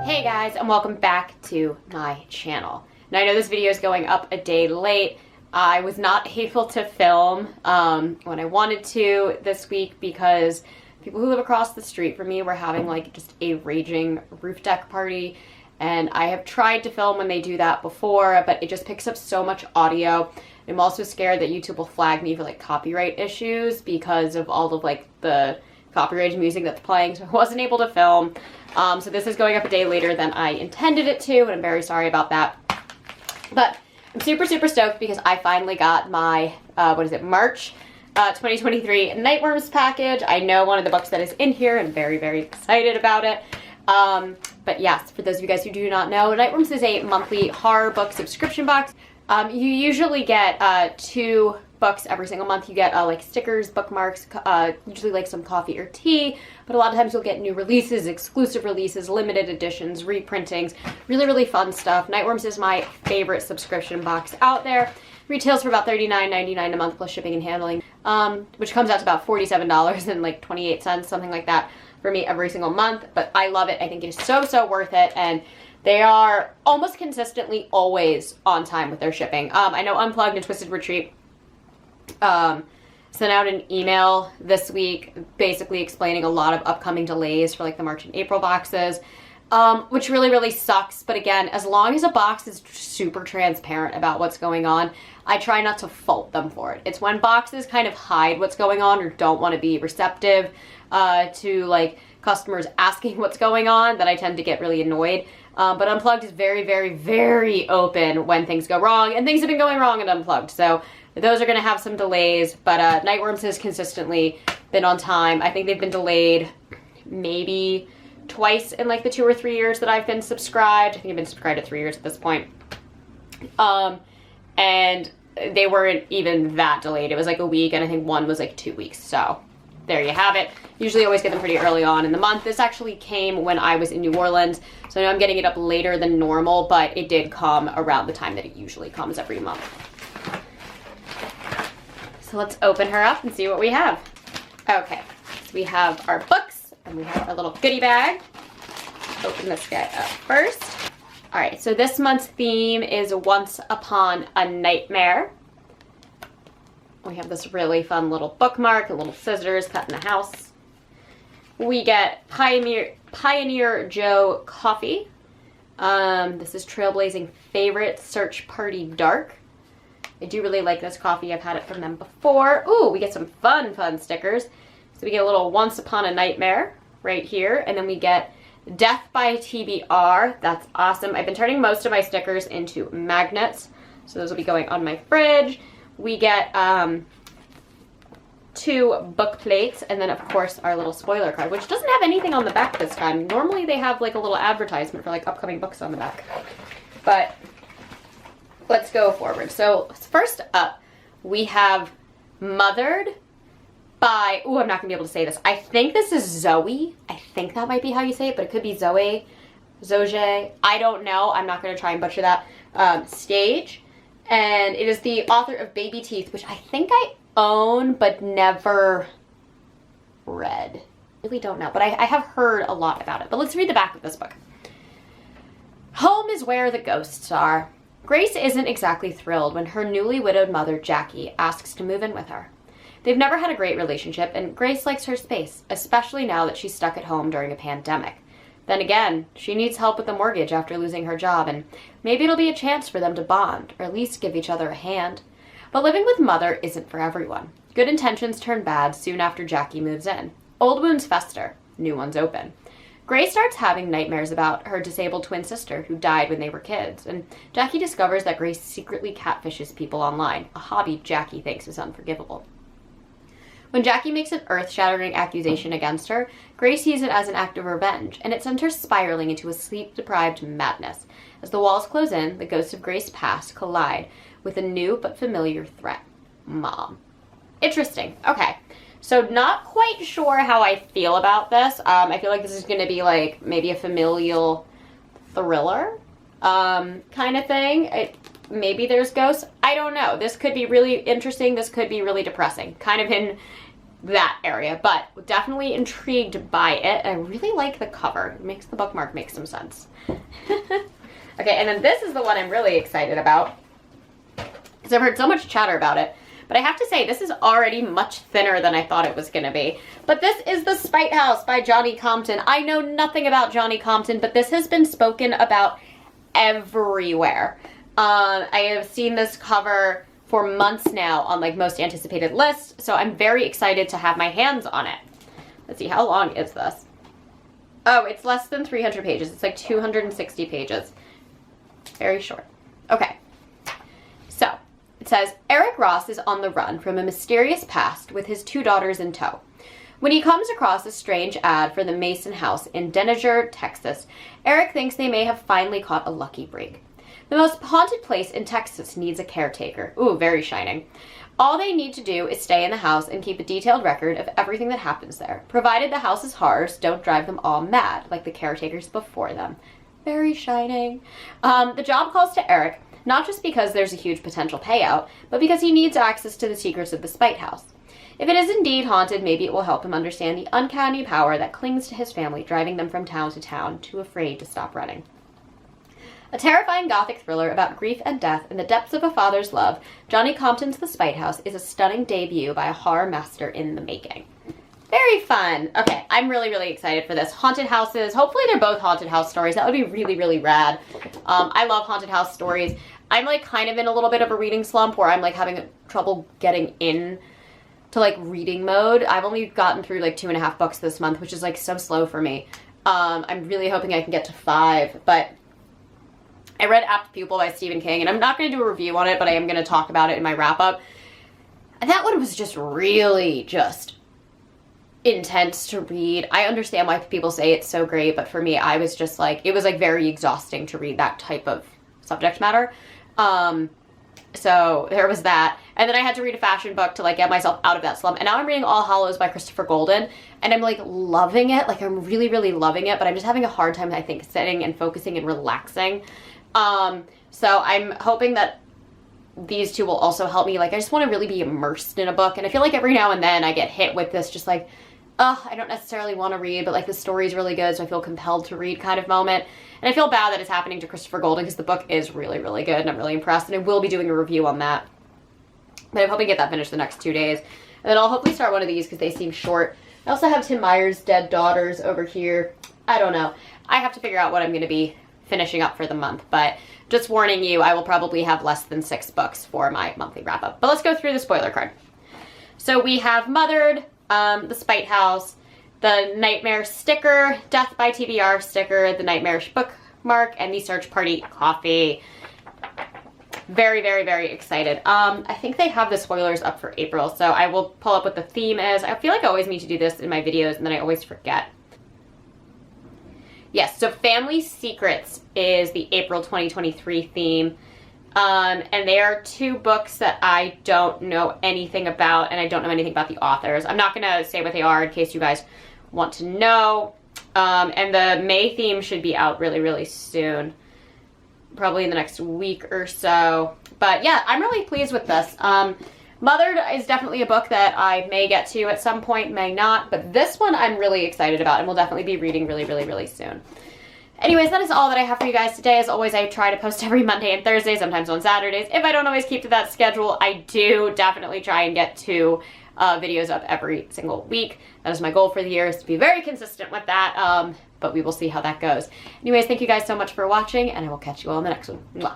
Hey guys, and welcome back to my channel. Now I know this video is going up a day late. I was not able to film when I wanted to this week because people who live across the street from me were having like just a raging roof deck party, and I have tried to film when they do that before, but it just picks up so much audio. I'm also scared that YouTube will flag me for like copyright issues because of all of like the copyrighted music that's playing, so I wasn't able to film. So this is going up a day later than I intended it to, and I'm very sorry about that. But I'm super stoked because I finally got my, March 2023 Nightworms package. I know one of the books that is in here and very excited about it. But yes, for those of you guys who do not know, Nightworms is a monthly horror book subscription box. You usually get 2 books every single month. You get like stickers, bookmarks, usually like some coffee or tea, but a lot of times you'll get new releases, exclusive releases, limited editions, reprintings, really fun stuff. Nightworms is my favorite subscription box out there. Retails for about $39.99 a month plus shipping and handling, which comes out to about $47 and like 28 cents, something like that for me every single month. But I love it. I think it is so worth it, and they are almost consistently always on time with their shipping. I know Unplugged and Twisted Retreat sent out an email this week basically explaining a lot of upcoming delays for like the March and April boxes, which really sucks. But again, as long as a box is super transparent about what's going on, I try not to fault them for it. It's when boxes kind of hide what's going on or don't want to be receptive to like customers asking what's going on that I tend to get really annoyed. But Unplugged is very open when things go wrong, and things have been going wrong at Unplugged, so those are going to have some delays. But Nightworms has consistently been on time. I think they've been delayed maybe twice in like the 2 or 3 years that I've been subscribed. I think I've been subscribed at 3 years at this point. And they weren't even that delayed. It was like a week, and I think one was like 2 weeks. So there you have it. Usually always get them pretty early on in the month. This actually came when I was in New Orleans, so I know I'm getting it up later than normal, but it did come around the time that it usually comes every month. So let's open her up and see what we have. Okay, so we have our books, and we have our little goodie bag. Open this guy up first. All right, so this month's theme is Once Upon a Nightmare. We have this really fun little bookmark, a little scissors cut in the house. We get Pioneer Joe coffee. This is Trailblazing Favorite Search Party Dark. I do really like this coffee. I've had it from them before. Ooh, we get some fun stickers. So we get a little Once Upon a Nightmare right here, and then we get Death by TBR. That's awesome. I've been turning most of my stickers into magnets, so those will be going on my fridge. We get 2 book plates, and then of course our little spoiler card, which doesn't have anything on the back this time. Normally they have like a little advertisement for like upcoming books on the back. But let's go forward. So first up, we have Mothered by, ooh, I'm not gonna be able to say this. I think this is Zoe. I think that might be how you say it, but it could be Zoe, Zoje. I don't know. I'm not gonna try and butcher that. Stage. And it is the author of Baby Teeth, which I think I own but never read. Really don't know, but I have heard a lot about it. But let's read the back of this book. Home is where the ghosts are. Grace isn't exactly thrilled when her newly widowed mother, Jackie, asks to move in with her. They've never had a great relationship, and Grace likes her space, especially now that she's stuck at home during a pandemic. Then again, she needs help with the mortgage after losing her job, and maybe it'll be a chance for them to bond, or at least give each other a hand. But living with Mother isn't for everyone. Good intentions turn bad soon after Jackie moves in. Old wounds fester, new ones open. Grace starts having nightmares about her disabled twin sister who died when they were kids, and Jackie discovers that Grace secretly catfishes people online, a hobby Jackie thinks is unforgivable. When Jackie makes an earth-shattering accusation against her, Grace sees it as an act of revenge, and it sends her spiraling into a sleep-deprived madness. As the walls close in, the ghosts of Grace's past collide with a new but familiar threat. Mom. Interesting. Okay. So not quite sure how I feel about this. I feel like this is going to be like maybe a familial thriller kind of thing. Maybe there's ghosts. I don't know. This could be really interesting. This could be really depressing. Kind of in that area, but definitely intrigued by it. I really like the cover. It makes the bookmark make some sense. Okay, and then this is the one I'm really excited about because I've heard so much chatter about it. But I have to say, this is already much thinner than I thought it was going to be. But this is The Spite House by Johnny Compton. I know nothing about Johnny Compton, but this has been spoken about everywhere. I have seen this cover for months now on like most anticipated lists, so I'm very excited to have my hands on it. Let's see, how long is this? Oh, it's less than 300 pages. It's like 260 pages. Very short. Okay. So, it says, Eric Ross is on the run from a mysterious past with his 2 daughters in tow. When he comes across a strange ad for the Mason House in Denninger, Texas, Eric thinks they may have finally caught a lucky break. The most haunted place in Texas needs a caretaker. Ooh, very shining. All they need to do is stay in the house and keep a detailed record of everything that happens there, provided the house's horrors don't drive them all mad, like the caretakers before them. Very shining. The job calls to Eric, not just because there's a huge potential payout, but because he needs access to the secrets of the Spite House. If it is indeed haunted, maybe it will help him understand the uncanny power that clings to his family, driving them from town to town, too afraid to stop running. A terrifying gothic thriller about grief and death in the depths of a father's love, Johnny Compton's The Spite House is a stunning debut by a horror master in the making. Very fun. Okay, I'm really, really excited for this. Haunted houses. Hopefully they're both haunted house stories. That would be really, really rad. I love haunted house stories. I'm like kind of in a little bit of a reading slump where I'm like having trouble getting in to like reading mode. I've only gotten through like 2.5 books this month, which is like so slow for me. I'm really hoping I can get to 5, but I read Apt Pupil by Stephen King, and I'm not going to do a review on it, but I am going to talk about it in my wrap-up. And that one was just really just intense to read. I understand why people say it's so great, but for me, I was just like, it was like very exhausting to read that type of subject matter. So there was that. And then I had to read a fashion book to like get myself out of that slump. And now I'm reading All Hallows by Christopher Golden, and I'm like loving it. Like I'm really, really loving it, but I'm just having a hard time, I think, sitting and focusing and relaxing. So I'm hoping that these two will also help me. Like I just want to really be immersed in a book. And I feel like every now and then I get hit with this just like, I don't necessarily want to read, but like the story's really good, so I feel compelled to read kind of moment. And I feel bad that it's happening to Christopher Golden because the book is really, really good, and I'm really impressed, and I will be doing a review on that. But I'm hoping to get that finished the next 2 days. And then I'll hopefully start one of these because they seem short. I also have Tim Meyer's Dead Daughters over here. I don't know. I have to figure out what I'm going to be finishing up for the month, but just warning you, I will probably have less than 6 books for my monthly wrap-up. But let's go through the spoiler card. So we have Mothered, The Spite House, the Nightmare sticker, Death by TBR sticker, the Nightmarish bookmark, and the Search Party coffee. Very, very, very excited. I think they have the spoilers up for April, so I will pull up what the theme is. I feel like I always need to do this in my videos, and then I always forget. Yes, so Family Secrets is the April 2023 theme. And they are 2 books that I don't know anything about, and I don't know anything about the authors. I'm not going to say what they are in case you guys want to know. And the May theme should be out really, really soon. Probably in the next week or so. But yeah, I'm really pleased with this. Mothered is definitely a book that I may get to at some point, may not. But this one I'm really excited about and will definitely be reading really, really, really soon. Anyways, that is all that I have for you guys today. As always, I try to post every Monday and Thursday, sometimes on Saturdays. If I don't always keep to that schedule, I do definitely try and get 2 videos up every single week. That is my goal for the year, is to be very consistent with that, but we will see how that goes. Anyways, thank you guys so much for watching, and I will catch you all in the next one. Mwah.